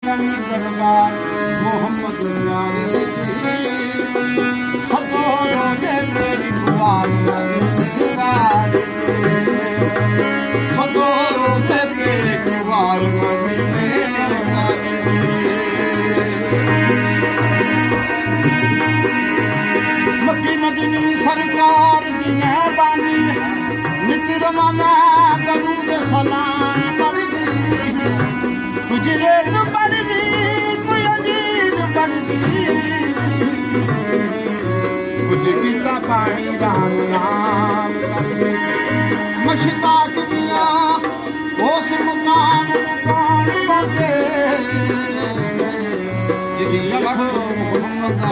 दरबार मोहम्मद वाले सदो रोजे तेरी दुआर वाले सदो रोजे तेरी दुआर वाले मक्की मदनी सरकार दी मेहरबानी नित रमा मैं दरूद सलाम पढ़दी गुजरे तो पढ़दी कोई अजीब पढ़दी कुछ गीता पानी राम राम मशताक मिया उस मुकाम कौन पहुंचे जिदी अख मोहम्मद